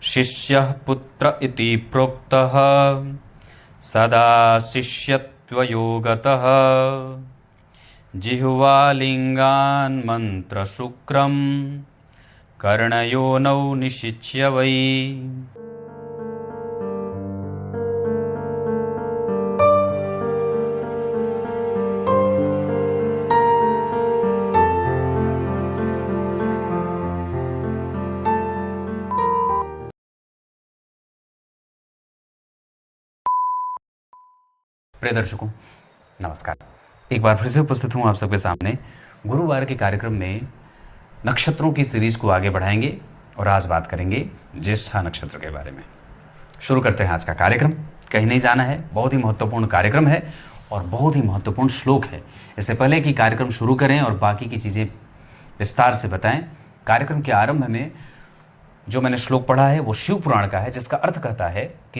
शिष्यः पुत्र इति प्रोक्तः सदा शिष्यत्वयोगतः जिह्वालिङ्गान् मन्त्रशुक्रं कर्णयोनौ निशिच्य वै। प्रिय दर्शकों नमस्कार। एक बार फिर से उपस्थित हूँ आप सबके सामने। गुरुवार के कार्यक्रम में नक्षत्रों की सीरीज को आगे बढ़ाएंगे और आज बात करेंगे ज्येष्ठा नक्षत्र के बारे में। शुरू करते हैं आज का कार्यक्रम। कहीं नहीं जाना है, बहुत ही महत्वपूर्ण कार्यक्रम है और बहुत ही महत्वपूर्ण श्लोक है। इससे पहले कि कार्यक्रम शुरू करें और बाकी की चीज़ें विस्तार से बताएं, कार्यक्रम के आरंभ में जो मैंने श्लोक पढ़ा है वो शिव पुराण का है, जिसका अर्थ कहता है कि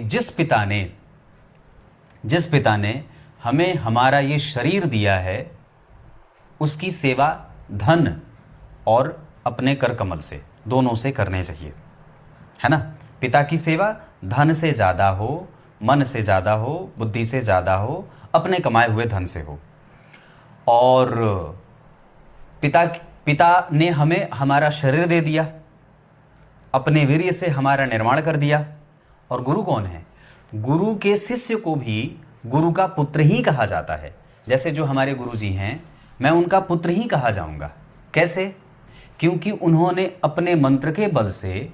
जिस पिता ने हमें हमारा ये शरीर दिया है उसकी सेवा धन और अपने कर कमल से, दोनों से करने चाहिए, है ना। पिता की सेवा धन से ज़्यादा हो, मन से ज़्यादा हो, बुद्धि से ज़्यादा हो, अपने कमाए हुए धन से हो। और पिता ने हमें हमारा शरीर दे दिया, अपने वीर्य से हमारा निर्माण कर दिया। और गुरु कौन है? गुरु के शिष्य को भी गुरु का पुत्र ही कहा जाता है। जैसे जो हमारे गुरु जी हैं, मैं उनका पुत्र ही कहा जाऊंगा। कैसे? क्योंकि उन्होंने अपने मंत्र के बल से,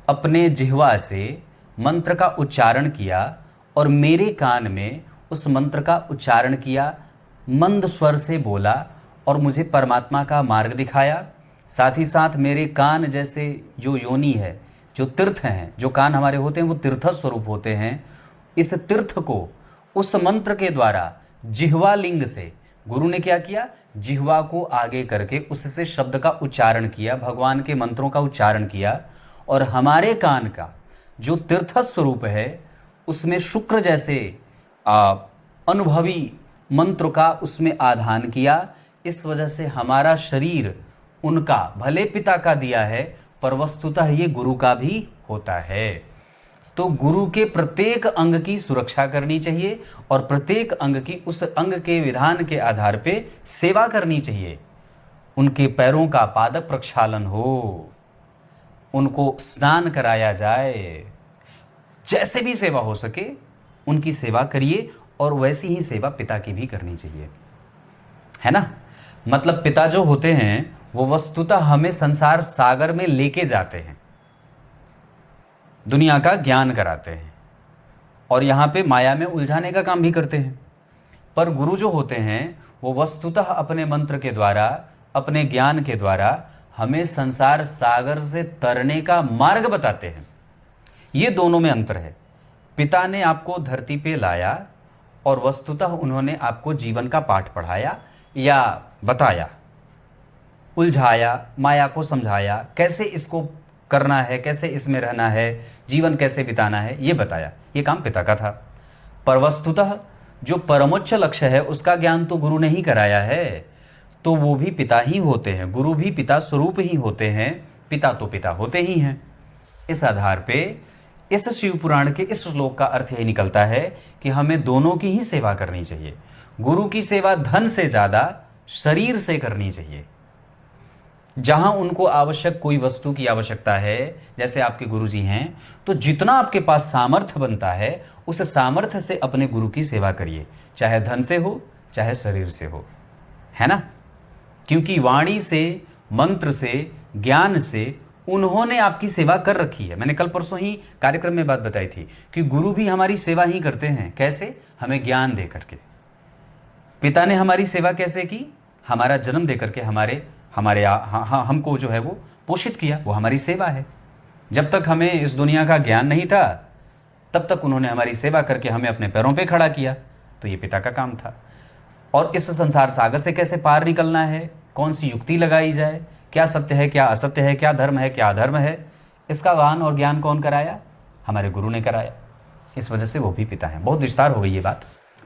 अपने जिह्वा से मंत्र का उच्चारण किया और मेरे कान में उस मंत्र का उच्चारण किया, मंद स्वर से बोला और मुझे परमात्मा का मार्ग दिखाया। साथ ही साथ मेरे कान जैसे जो योनि है, जो तीर्थ हैं, जो कान हमारे होते हैं वो तीर्थ स्वरूप होते हैं। इस तीर्थ को उस मंत्र के द्वारा जिह्वा लिंग से गुरु ने क्या किया? जिह्वा को आगे करके उससे शब्द का उच्चारण किया, भगवान के मंत्रों का उच्चारण किया। और हमारे कान का जो तीर्थ स्वरूप है उसमें शुक्र जैसे अनुभवी मंत्र का उसमें आधान किया। इस वजह से हमारा शरीर उनका भले पिता का दिया है पर वस्तुतः ये गुरु का भी होता है। तो गुरु के प्रत्येक अंग की सुरक्षा करनी चाहिए और प्रत्येक अंग की उस अंग के विधान के आधार पे सेवा करनी चाहिए। उनके पैरों का पादक प्रक्षालन हो, उनको स्नान कराया जाए, जैसे भी सेवा हो सके उनकी सेवा करिए। और वैसी ही सेवा पिता की भी करनी चाहिए, है ना। मतलब पिता जो होते हैं वो वस्तुतः हमें संसार सागर में लेके जाते हैं, दुनिया का ज्ञान कराते हैं और यहाँ पे माया में उलझाने का काम भी करते हैं। पर गुरु जो होते हैं वो वस्तुतः अपने मंत्र के द्वारा, अपने ज्ञान के द्वारा हमें संसार सागर से तरने का मार्ग बताते हैं। ये दोनों में अंतर है। पिता ने आपको धरती पे लाया और वस्तुतः उन्होंने आपको जीवन का पाठ पढ़ाया या बताया, उलझाया, माया को समझाया, कैसे इसको करना है, कैसे इसमें रहना है, जीवन कैसे बिताना है, ये बताया। ये काम पिता का था। पर वस्तुतः जो परमोच्च लक्ष्य है उसका ज्ञान तो गुरु ने ही कराया है, तो वो भी पिता ही होते हैं। गुरु भी पिता स्वरूप ही होते हैं, पिता तो पिता होते ही हैं। इस आधार पे इस शिव पुराण के इस श्लोक का अर्थ यही निकलता है कि हमें दोनों की ही सेवा करनी चाहिए। गुरु की सेवा धन से ज़्यादा शरीर से करनी चाहिए। जहां उनको आवश्यक कोई वस्तु की आवश्यकता है, जैसे आपके गुरुजी हैं, तो जितना आपके पास सामर्थ्य बनता है उस सामर्थ्य से अपने गुरु की सेवा करिए, चाहे धन से हो चाहे शरीर से हो, है ना। क्योंकि वाणी से, मंत्र से, ज्ञान से उन्होंने आपकी सेवा कर रखी है। मैंने कल परसों ही कार्यक्रम में बात बताई थी कि गुरु भी हमारी सेवा ही करते हैं। कैसे? हमें ज्ञान दे करके। पिता ने हमारी सेवा कैसे की? हमारा जन्म दे करके हमको जो है वो पोषित किया, वो हमारी सेवा है। जब तक हमें इस दुनिया का ज्ञान नहीं था तब तक उन्होंने हमारी सेवा करके हमें अपने पैरों पे खड़ा किया, तो ये पिता का काम था। और इस संसार सागर से कैसे पार निकलना है, कौन सी युक्ति लगाई जाए, क्या सत्य है क्या असत्य है, क्या धर्म है क्या अधर्म है, इसका वाहन और ज्ञान कौन कराया? हमारे गुरु ने कराया। इस वजह से वो भी पिता है। बहुत विस्तार हो गई ये बात,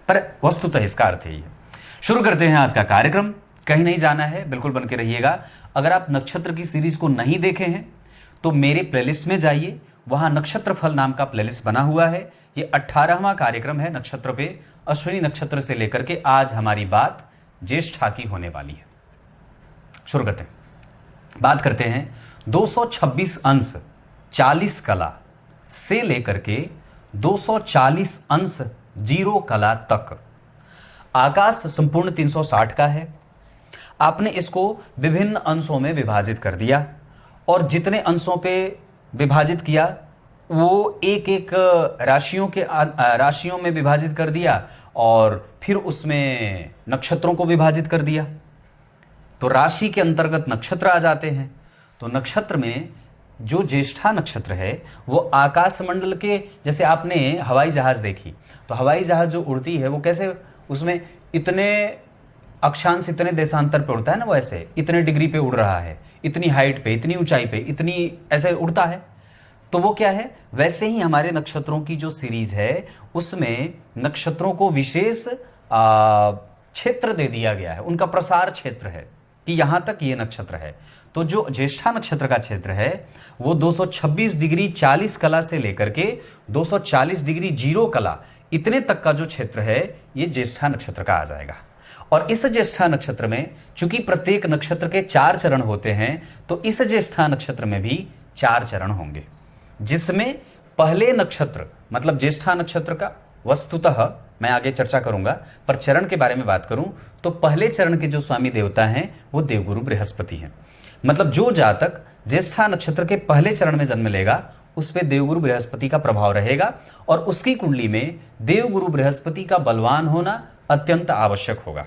पर वस्तुतः इसका अर्थ यही है। शुरू करते हैं आज का कार्यक्रम। कहीं नहीं जाना है, बिल्कुल बन के रहिएगा। अगर आप नक्षत्र की सीरीज को नहीं देखे हैं तो मेरे प्लेलिस्ट में जाइए, वहाँ नक्षत्र फल नाम का प्लेलिस्ट बना हुआ है। ये 18वां कार्यक्रम है नक्षत्र पे, अश्विनी नक्षत्र से लेकर के आज हमारी बात ज्येष्ठा की होने वाली है। शुरू करते हैं। बात करते हैं 226 अंश 40 कला से लेकर के 240 अंश 0 कला तक। आकाश संपूर्ण 360 का है। आपने इसको विभिन्न अंशों में विभाजित कर दिया और जितने अंशों पे विभाजित किया वो एक एक राशियों में विभाजित कर दिया और फिर उसमें नक्षत्रों को विभाजित कर दिया। तो राशि के अंतर्गत नक्षत्र आ जाते हैं। तो नक्षत्र में जो ज्येष्ठा नक्षत्र है वो आकाश मंडल के, जैसे आपने हवाई जहाज देखी तो हवाई जहाज जो उड़ती है वो कैसे, उसमें इतने अक्षांश इतने देशांतर पे उड़ता है ना, वो ऐसे इतने डिग्री पे उड़ रहा है, इतनी हाइट पे, इतनी ऊंचाई पे, इतनी ऐसे उड़ता है। तो वो क्या है, वैसे ही हमारे नक्षत्रों की जो सीरीज है उसमें नक्षत्रों को विशेष क्षेत्र दे दिया गया है, उनका प्रसार क्षेत्र है कि यहां तक ये नक्षत्र है। तो जो ज्येष्ठा नक्षत्र का क्षेत्र है वो 226 डिग्री 40 कला से लेकर के 240 डिग्री 0 कला इतने तक का जो क्षेत्र है ये ज्येष्ठा नक्षत्र का आ जाएगा। और इस ज्येष्ठा नक्षत्र में चूंकि प्रत्येक नक्षत्र के 4 चरण होते हैं तो इस ज्येष्ठा नक्षत्र में भी 4 चरण होंगे, जिसमें पहले नक्षत्र मतलब ज्येष्ठा नक्षत्र का वस्तुतः मैं आगे चर्चा करूंगा, पर चरण के बारे में बात करूं तो पहले चरण के जो स्वामी देवता हैं वो देवगुरु बृहस्पति हैं। मतलब जो जातक ज्येष्ठा नक्षत्र के पहले चरण में जन्म लेगा उस पे देवगुरु बृहस्पति का प्रभाव रहेगा और उसकी कुंडली में देवगुरु बृहस्पति का बलवान होना अत्यंत आवश्यक होगा।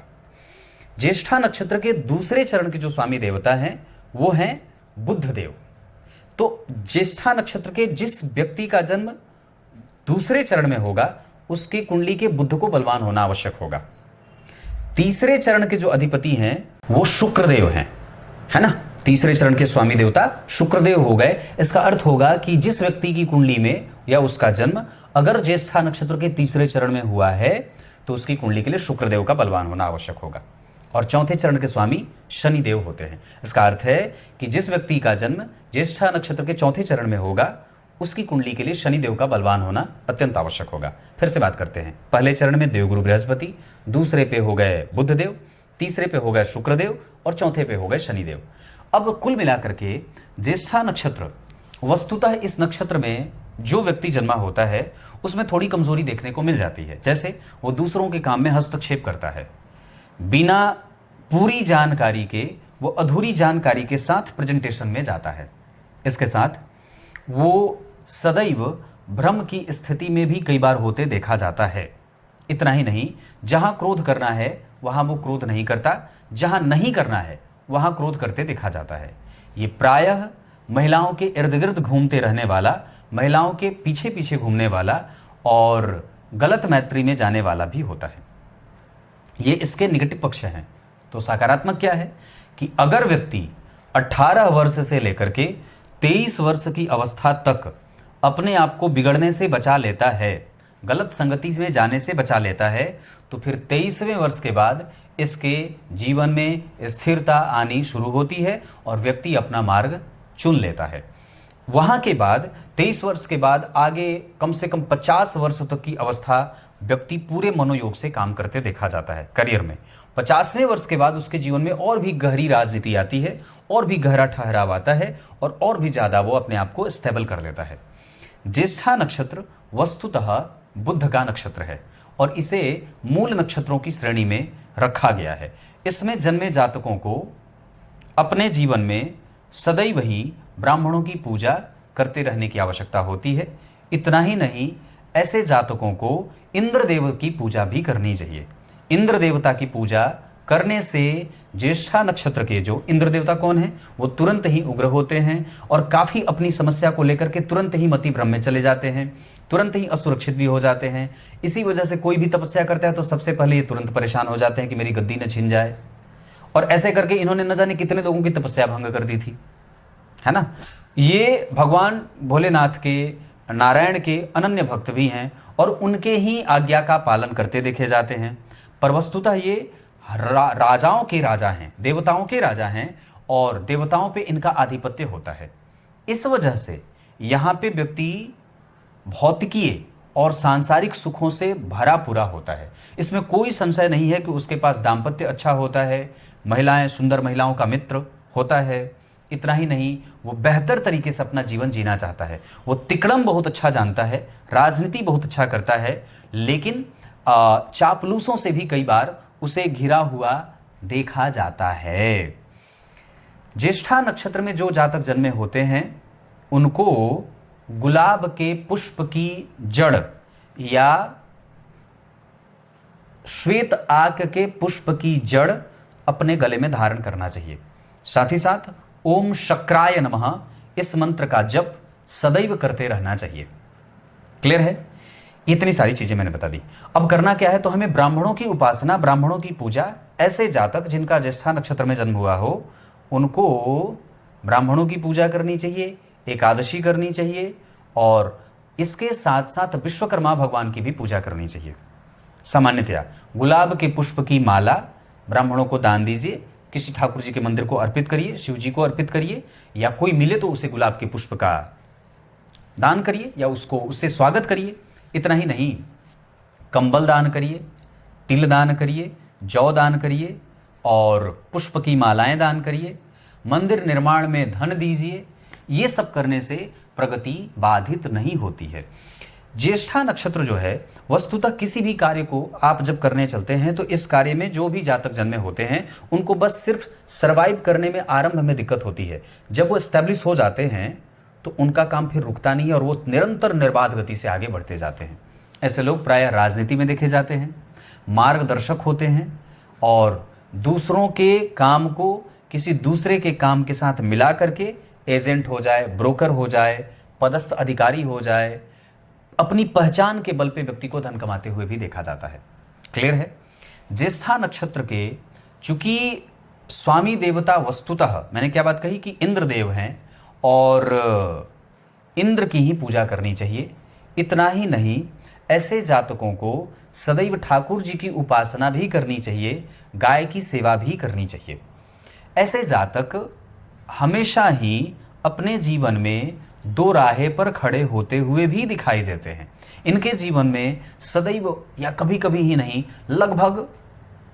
ज्येष्ठा नक्षत्र के दूसरे चरण के जो स्वामी देवता हैं वो हैं बुध देव। तो ज्येष्ठा नक्षत्र के जिस व्यक्ति का जन्म दूसरे चरण में होगा उसकी कुंडली के बुध को बलवान होना आवश्यक होगा। तीसरे चरण के जो अधिपति हैं वो शुक्रदेव हैं, है ना। तीसरे चरण के स्वामी देवता शुक्रदेव हो गए। इसका अर्थ होगा कि जिस व्यक्ति की कुंडली में या उसका जन्म अगर ज्येष्ठा नक्षत्र के तीसरे चरण में हुआ है तो उसकी कुंडली के लिए शुक्रदेव का बलवान होना आवश्यक होगा। और चौथे चरण के स्वामी शनिदेव होते हैं। इसका अर्थ है कि जिस व्यक्ति का जन्म ज्येष्ठा नक्षत्र के चौथे चरण में होगा उसकी कुंडली के लिए शनिदेव का बलवान होना अत्यंत आवश्यक होगा। फिर से बात करते हैं। पहले चरण में देवगुरु बृहस्पति, दूसरे पे हो गए बुधदेव, तीसरे पे हो गए शुक्रदेव और चौथे पे हो गए शनिदेव। अब कुल मिलाकर के ज्येष्ठा नक्षत्र, वस्तुतः इस नक्षत्र में जो व्यक्ति जन्मा होता है उसमें थोड़ी कमजोरी देखने को मिल जाती है। जैसे वो दूसरों के काम में हस्तक्षेप करता है, बिना पूरी जानकारी के वो अधूरी जानकारी के साथ प्रेजेंटेशन में जाता है। इसके साथ वो सदैव भ्रम की स्थिति में भी कई बार होते देखा जाता है। इतना ही नहीं, जहां क्रोध करना है वहां वो क्रोध नहीं करता, जहां नहीं करना है वहां क्रोध करते देखा जाता है। ये प्रायः महिलाओं के इर्द गिर्द घूमते रहने वाला, महिलाओं के पीछे पीछे घूमने वाला और गलत मैत्री में जाने वाला भी होता है। ये इसके निगेटिव पक्ष हैं। तो सकारात्मक क्या है कि अगर व्यक्ति 18 वर्ष से लेकर के 23 वर्ष की अवस्था तक अपने आप को बिगड़ने से बचा लेता है, गलत संगति में जाने से बचा लेता है, तो फिर 23वें वर्ष के बाद इसके जीवन में स्थिरता आनी शुरू होती है और व्यक्ति अपना मार्ग चुन लेता है। वहाँ के बाद 23 वर्ष के बाद आगे कम से कम 50 वर्ष तक की अवस्था व्यक्ति पूरे मनोयोग से काम करते देखा जाता है करियर में। 50वें वर्ष के बाद उसके जीवन में और भी गहरी राजनीति आती है, और भी गहरा ठहराव आता है और भी ज़्यादा वो अपने आप को स्टेबल कर लेता है। ज्येष्ठा नक्षत्र वस्तुतः बुध का नक्षत्र है और इसे मूल नक्षत्रों की श्रेणी में रखा गया है। इसमें जन्मे जातकों को अपने जीवन में सदैव ही ब्राह्मणों की पूजा करते रहने की आवश्यकता होती है। इतना ही नहीं, ऐसे जातकों को इंद्रदेव की पूजा भी करनी चाहिए। इंद्र देवता की पूजा करने से ज्येष्ठा नक्षत्र के जो इंद्र देवता कौन है, वो तुरंत ही उग्र होते हैं और काफ़ी अपनी समस्या को लेकर के तुरंत ही मति भ्रम में चले जाते हैं, तुरंत ही असुरक्षित भी हो जाते हैं। इसी वजह से कोई भी तपस्या करता है तो सबसे पहले ये तुरंत परेशान हो जाते हैं कि मेरी गद्दी न छिन जाए। और ऐसे करके इन्होंने न जाने कितने लोगों की तपस्या भंग कर दी थी, है ना। ये भगवान भोलेनाथ के, नारायण के अनन्य भक्त भी हैं और उनके ही आज्ञा का पालन करते देखे जाते हैं। पर वस्तुतः ये राजाओं के राजा हैं, देवताओं के राजा हैं और देवताओं पे इनका आधिपत्य होता है। इस वजह से यहाँ पे व्यक्ति भौतिकीय और सांसारिक सुखों से भरा पूरा होता है। इसमें कोई संशय नहीं है कि उसके पास दाम्पत्य अच्छा होता है, महिलाएं सुंदर महिलाओं का मित्र होता है। इतना ही नहीं, वो बेहतर तरीके से अपना जीवन जीना चाहता है। वो तिकड़म बहुत अच्छा जानता है, राजनीति बहुत अच्छा करता है, लेकिन चापलूसों से भी कई बार उसे घिरा हुआ देखा जाता है। ज्येष्ठा नक्षत्र में जो जातक जन्मे होते हैं उनको गुलाब के पुष्प की जड़ या श्वेत आक के पुष्प की जड़ अपने गले में धारण करना चाहिए। साथ ही साथ ओम शक्राय नमः इस मंत्र का जप सदैव करते रहना चाहिए। क्लियर है? इतनी सारी चीजें मैंने बता दी। अब करना क्या है, तो हमें ब्राह्मणों की उपासना, ब्राह्मणों की पूजा, ऐसे जातक जिनका ज्येष्ठा नक्षत्र में जन्म हुआ हो उनको ब्राह्मणों की पूजा करनी चाहिए, एकादशी करनी चाहिए, और इसके साथ साथ विश्वकर्मा भगवान की भी पूजा करनी चाहिए। सामान्यतया गुलाब के पुष्प की माला ब्राह्मणों को दान दीजिए, किसी ठाकुर जी के मंदिर को अर्पित करिए, शिव जी को अर्पित करिए, या कोई मिले तो उसे गुलाब के पुष्प का दान करिए या उससे स्वागत करिए। इतना ही नहीं, कंबल दान करिए, तिल दान करिए, जौ दान करिए और पुष्प की मालाएं दान करिए, मंदिर निर्माण में धन दीजिए। ये सब करने से प्रगति बाधित नहीं होती है। ज्येष्ठा नक्षत्र जो है वस्तुतः किसी भी कार्य को आप जब करने चलते हैं तो इस कार्य में जो भी जातक जन्मे होते हैं उनको बस सिर्फ सरवाइव करने में आरंभ में दिक्कत होती है। जब वो एस्टेब्लिश हो जाते हैं तो उनका काम फिर रुकता नहीं है और वो निरंतर निर्बाध गति से आगे बढ़ते जाते हैं। ऐसे लोग प्रायः राजनीति में देखे जाते हैं, मार्गदर्शक होते हैं और दूसरों के काम को किसी दूसरे के काम के साथ मिला करके एजेंट हो जाए, ब्रोकर हो जाए, पदस्थ अधिकारी हो जाए, अपनी पहचान के बल पे व्यक्ति को धन कमाते हुए भी देखा जाता है। क्लियर है? ज्येष्ठा नक्षत्र के चूंकि स्वामी देवता वस्तुतः मैंने क्या बात कही कि इंद्रदेव हैं और इंद्र की ही पूजा करनी चाहिए। इतना ही नहीं, ऐसे जातकों को सदैव ठाकुर जी की उपासना भी करनी चाहिए, गाय की सेवा भी करनी चाहिए। ऐसे जातक हमेशा ही अपने जीवन में दो राहे पर खड़े होते हुए भी दिखाई देते हैं। इनके जीवन में सदैव या कभी कभी ही नहीं, लगभग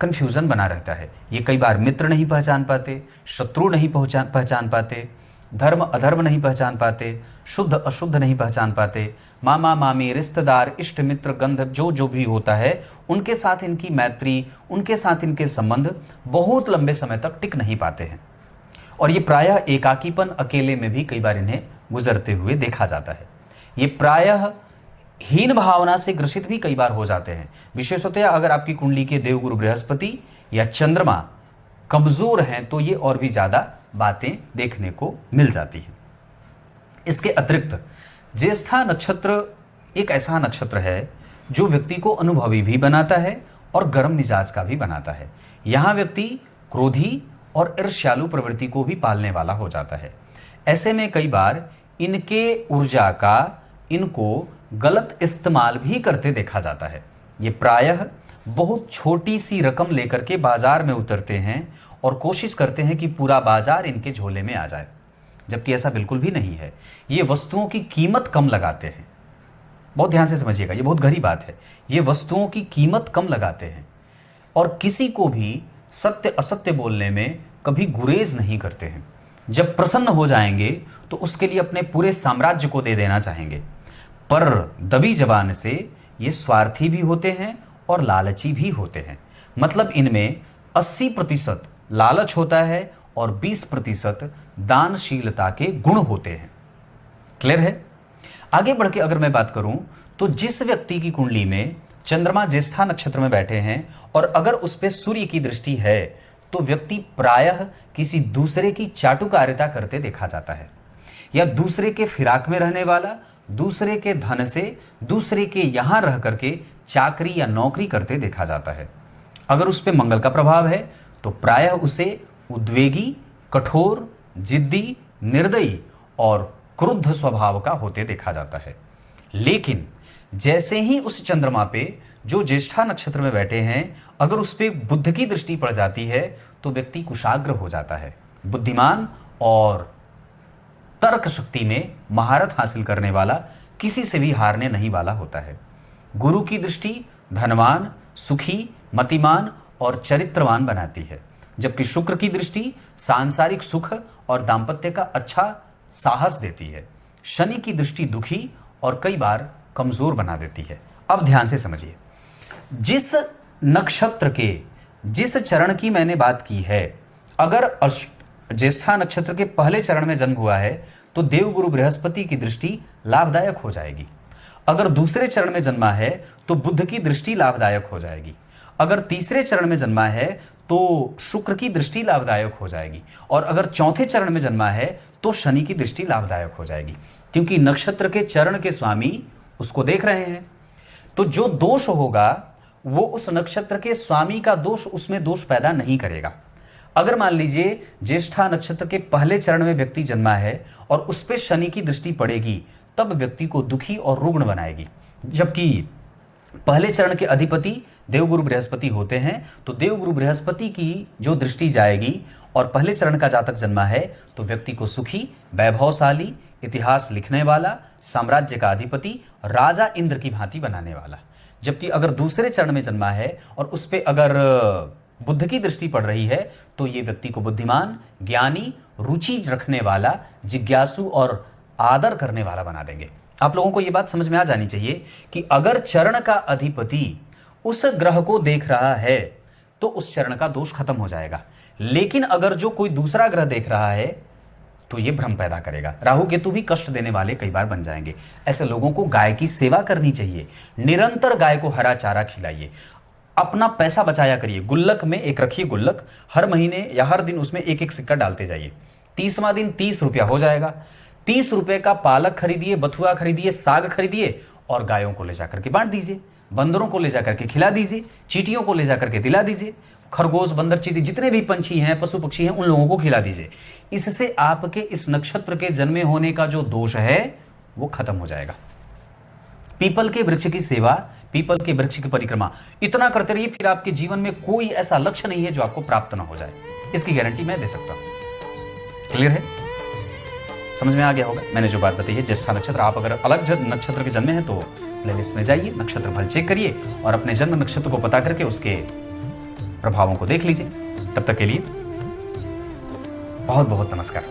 कंफ्यूजन बना रहता है। ये कई बार मित्र नहीं पहचान पाते, शत्रु नहीं पहचान पाते, धर्म अधर्म नहीं पहचान पाते, शुद्ध अशुद्ध नहीं पहचान पाते, मामा मामी रिश्तेदार इष्ट मित्र गंध जो भी होता है उनके साथ इनकी मैत्री, उनके साथ इनके संबंध बहुत लंबे समय तक टिक नहीं पाते हैं और ये प्रायः एकाकीपन, अकेले में भी कई बार इन्हें गुजरते हुए देखा जाता है। ये प्रायः हीन भावना से ग्रसित भी कई बार हो जाते हैं। विशेषतः अगर आपकी कुंडली के देवगुरु बृहस्पति या चंद्रमा कमजोर हैं तो ये और भी ज्यादा बातें देखने को मिल जाती हैं। इसके अतिरिक्त ज्येष्ठा नक्षत्र एक ऐसा नक्षत्र है जो व्यक्ति को अनुभवी भी बनाता है और गर्म मिजाज का भी बनाता है। यहाँ व्यक्ति क्रोधी और ईर्ष्यालु प्रवृत्ति को भी पालने वाला हो जाता है। ऐसे में कई बार इनके ऊर्जा का इनको गलत इस्तेमाल भी करते देखा जाता है। ये प्रायः बहुत छोटी सी रकम लेकर के बाजार में उतरते हैं और कोशिश करते हैं कि पूरा बाजार इनके झोले में आ जाए, जबकि ऐसा बिल्कुल भी नहीं है। ये वस्तुओं की कीमत कम लगाते हैं। बहुत ध्यान से समझिएगा, ये बहुत गहरी बात है। ये वस्तुओं की कीमत कम लगाते हैं और किसी को भी सत्य असत्य बोलने में कभी गुरेज नहीं करते हैं। जब प्रसन्न हो जाएंगे तो उसके लिए अपने पूरे साम्राज्य को दे देना चाहेंगे, पर दबी जबान से ये स्वार्थी भी होते हैं और लालची भी होते हैं। मतलब इनमें 80% लालच होता है और 20% दानशीलता के गुण होते हैं। क्लियर है? आगे बढ़ के अगर मैं बात करूं तो जिस व्यक्ति की कुंडली में चंद्रमा ज्येष्ठा नक्षत्र में बैठे हैं और अगर उस पर सूर्य की दृष्टि है तो व्यक्ति प्रायः किसी दूसरे की चाटुकारिता करते देखा जाता है, या दूसरे के फिराक में रहने वाला, दूसरे के धन से दूसरे के यहां रह करके चाकरी या नौकरी करते देखा जाता है। अगर उस पर मंगल का प्रभाव है तो प्रायः उसे उद्वेगी, कठोर, जिद्दी, निर्दयी और क्रुद्ध स्वभाव का होते देखा जाता है। लेकिन जैसे ही उस चंद्रमा पे जो ज्येष्ठा नक्षत्र में बैठे हैं अगर उस पे बुद्ध की दृष्टि पड़ जाती है तो व्यक्ति कुशाग्र हो जाता है, बुद्धिमान और तर्क शक्ति में महारत हासिल करने वाला, किसी से भी हारने नहीं वाला होता है। गुरु की दृष्टि धनवान, सुखी, मतिमान और चरित्रवान बनाती है, जबकि शुक्र की दृष्टि सांसारिक सुख और दाम्पत्य का अच्छा साहस देती है। शनि की दृष्टि दुखी और कई बार कमजोर बना देती है। अब ध्यान से समझिए, जिस नक्षत्र के जिस चरण की मैंने बात की है, अगर ज्येष्ठा नक्षत्र के पहले चरण में जन्म हुआ है तो देवगुरु बृहस्पति की दृष्टि लाभदायक हो जाएगी। अगर दूसरे चरण में जन्मा है तो बुध की दृष्टि लाभदायक हो जाएगी। अगर तीसरे चरण में जन्मा है तो शुक्र की दृष्टि लाभदायक हो जाएगी। और अगर चौथे चरण में जन्मा है तो शनि की दृष्टि लाभदायक हो जाएगी, क्योंकि नक्षत्र के चरण के स्वामी उसको देख रहे हैं। तो जो दोष होगा वो उस नक्षत्र के स्वामी का दोष उसमें दोष पैदा नहीं करेगा। अगर मान लीजिए ज्येष्ठा नक्षत्र के पहले चरण में व्यक्ति जन्मा है और उस पर शनि की दृष्टि पड़ेगी, तब व्यक्ति को दुखी और रुग्ण बनाएगी। जबकि पहले चरण के अधिपति देवगुरु बृहस्पति होते हैं, तो देवगुरु बृहस्पति की जो दृष्टि जाएगी और पहले चरण का जातक जन्मा है तो व्यक्ति को सुखी, वैभवशाली, इतिहास लिखने वाला, साम्राज्य का अधिपति, राजा इंद्र की भांति बनाने वाला। जबकि अगर दूसरे चरण में जन्मा है और उस पर अगर बुध की दृष्टि पड़ रही है तो ये व्यक्ति को बुद्धिमान, ज्ञानी, रुचि रखने वाला, जिज्ञासु और आदर करने वाला बना देंगे। आप लोगों को ये बात समझ में आ जानी चाहिए कि अगर चरण का अधिपति उस ग्रह को देख रहा है तो उस चरण का दोष खत्म हो जाएगा। लेकिन अगर जो कोई दूसरा ग्रह देख रहा है तो ये भ्रम पैदा करेगा। राहु केतु भी कष्ट देने वाले कई बार बन जाएंगे। ऐसे लोगों को गाय की सेवा करनी चाहिए। निरंतर गाय को हरा चारा खिलाइए, अपना पैसा बचाया करिए। गुल्लक में एक रखिए गुल्लक, हर महीने या हर दिन उसमें एक एक सिक्का डालते जाइए। 30वां दिन 30 रुपया हो जाएगा। 30 रुपए का पालक खरीदिए, बथुआ खरीदिए, साग खरीदिए और गायों को ले जाकर के बांट दीजिए, बंदरों को ले जाकर के खिला दीजिए, चींटियों को ले जाकर के दिला दीजिए, खरगोश, बंदर, चींटी, जितने भी पंछी हैं, पशु पक्षी हैं, उन लोगों को खिला दीजिए। इससे आपके इस नक्षत्र के जन्मे होने का जो दोष है वो खत्म हो जाएगा। पीपल के वृक्ष की सेवा, पीपल के वृक्ष की परिक्रमा इतना करते रहिए, फिर आपके जीवन में कोई ऐसा लक्ष्य नहीं है जो आपको प्राप्त ना हो जाए। इसकी गारंटी मैं दे सकता हूं। क्लियर है? समझ में आ गया होगा मैंने जो बात बताई है। ज्येष्ठा नक्षत्र, आप अगर अलग नक्षत्र के जन्मे हैं तो प्लेलिस्ट में जाइए, नक्षत्र फल चेक करिए और अपने जन्म नक्षत्र को पता करके उसके प्रभावों को देख लीजिए। तब तक के लिए बहुत बहुत नमस्कार।